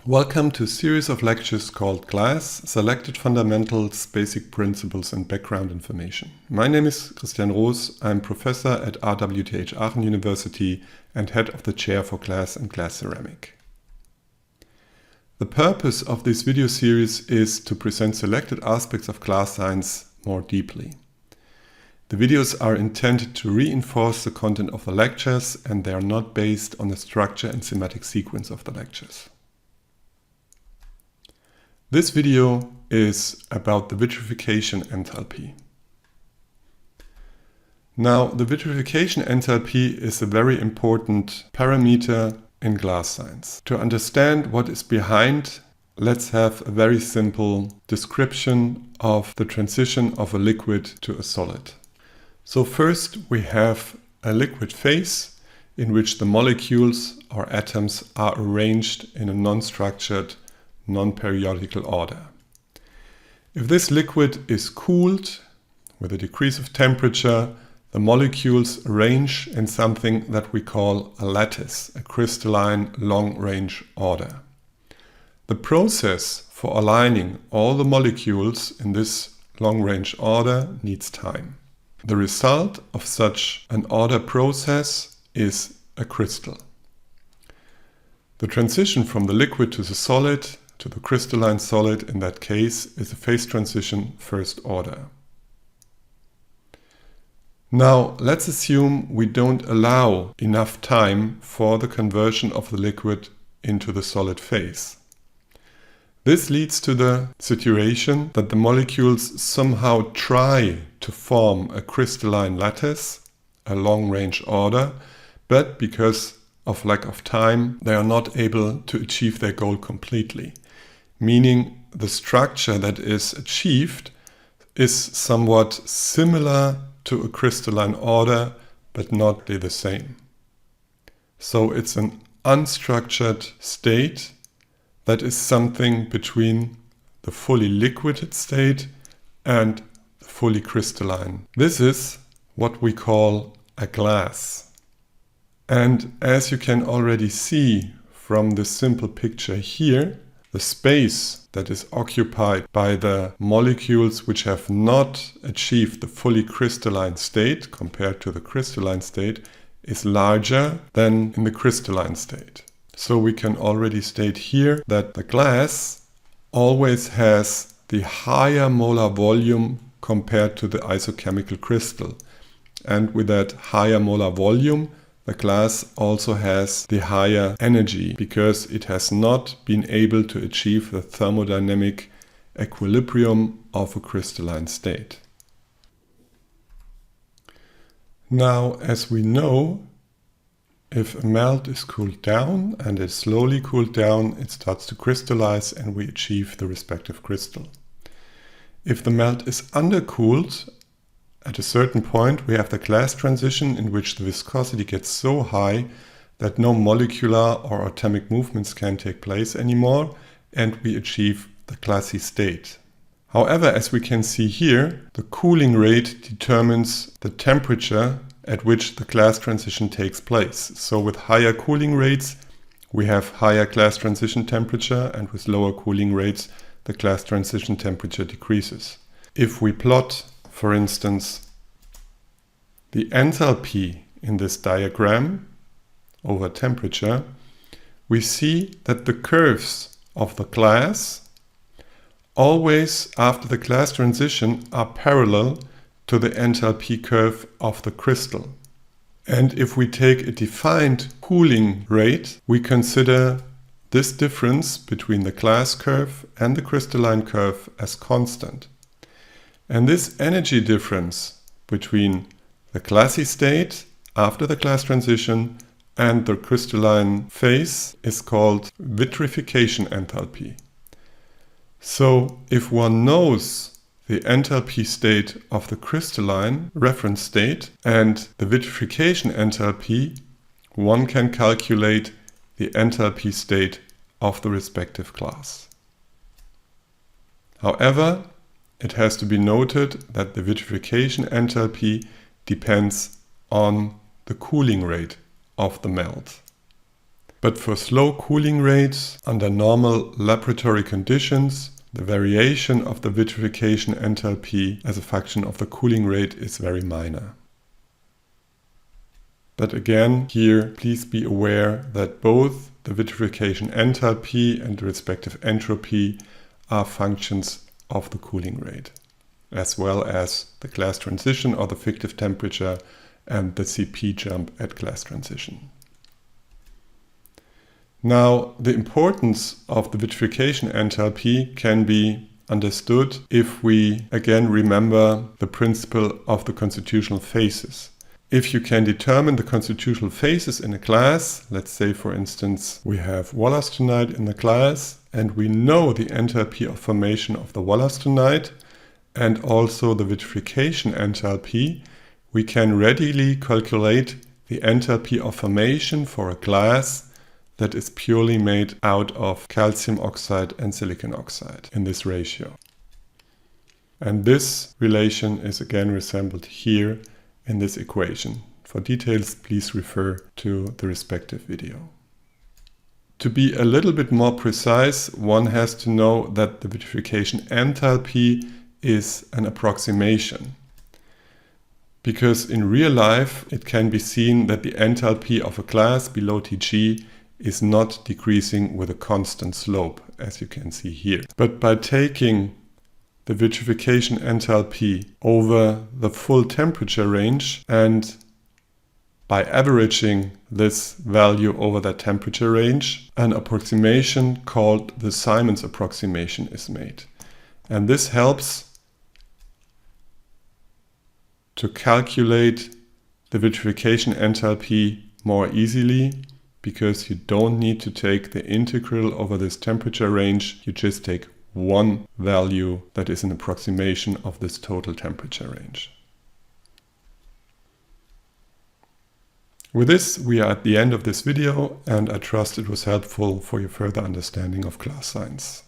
Welcome to a series of lectures called Glass, Selected Fundamentals, Basic Principles and Background Information. My name is Christian Roos. I'm professor at RWTH Aachen University and head of the chair for glass and glass ceramic. The purpose of this video series is to present selected aspects of glass science more deeply. The videos are intended to reinforce the content of the lectures, and they are not based on the structure and thematic sequence of the lectures. This video is about the vitrification enthalpy. Now, the vitrification enthalpy is a very important parameter in glass science. To understand what is behind, let's have a very simple description of the transition of a liquid to a solid. So first we have a liquid phase in which the molecules or atoms are arranged in a non-structured, non-periodical order. If this liquid is cooled with a decrease of temperature, the molecules arrange in something that we call a lattice, a crystalline long-range order. The process for aligning all the molecules in this long-range order needs time. The result of such an order process is a crystal. The transition from the liquid to the solid to the crystalline solid in that case is a phase transition first order. Now let's assume we don't allow enough time for the conversion of the liquid into the solid phase. This leads to the situation that the molecules somehow try to form a crystalline lattice, a long-range order, but because of lack of time, they are not able to achieve their goal completely. Meaning the structure that is achieved is somewhat similar to a crystalline order, but not the same. So it's an unstructured state that is something between the fully liquid state and the fully crystalline. This is what we call a glass. And as you can already see from this simple picture here, the space that is occupied by the molecules which have not achieved the fully crystalline state compared to the crystalline state is larger than in the crystalline state. So we can already state here that the glass always has the higher molar volume compared to the isochemical crystal. And with that higher molar volume, the glass also has the higher energy because it has not been able to achieve the thermodynamic equilibrium of a crystalline state. Now, as we know, if a melt is cooled down and is slowly cooled down, it starts to crystallize and we achieve the respective crystal. If the melt is undercooled, at a certain point we have the glass transition in which the viscosity gets so high that no molecular or atomic movements can take place anymore and we achieve the glassy state. However, as we can see here, the cooling rate determines the temperature at which the glass transition takes place. So with higher cooling rates we have higher glass transition temperature, and with lower cooling rates the glass transition temperature decreases. If we plot, for instance, the enthalpy in this diagram over temperature, we see that the curves of the glass always after the glass transition are parallel to the enthalpy curve of the crystal. And if we take a defined cooling rate, we consider this difference between the glass curve and the crystalline curve as constant. And this energy difference between the glassy state after the glass transition and the crystalline phase is called vitrification enthalpy. So if one knows the enthalpy state of the crystalline reference state and the vitrification enthalpy, one can calculate the enthalpy state of the respective glass. However, it has to be noted that the vitrification enthalpy depends on the cooling rate of the melt. But for slow cooling rates under normal laboratory conditions, the variation of the vitrification enthalpy as a function of the cooling rate is very minor. But again, here please be aware that both the vitrification enthalpy and the respective entropy are functions of the cooling rate, as well as the glass transition or the fictive temperature and the CP jump at glass transition. Now, the importance of the vitrification enthalpy can be understood if we again remember the principle of the constitutional phases. If you can determine the constitutional phases in a glass, let's say for instance we have wollastonite in the glass and we know the enthalpy of formation of the wollastonite and also the vitrification enthalpy, we can readily calculate the enthalpy of formation for a glass that is purely made out of calcium oxide and silicon oxide in this ratio. And this relation is again resembled here in this equation. For details, please refer to the respective video. To be a little bit more precise, one has to know that the vitrification enthalpy is an approximation. Because in real life, it can be seen that the enthalpy of a glass below Tg is not decreasing with a constant slope, as you can see here. But by taking the vitrification enthalpy over the full temperature range and by averaging this value over that temperature range, an approximation called the Simon's approximation is made. And this helps to calculate the vitrification enthalpy more easily, because you don't need to take the integral over this temperature range, you just take one value that is an approximation of this total temperature range. With this, we are at the end of this video, and I trust it was helpful for your further understanding of glass science.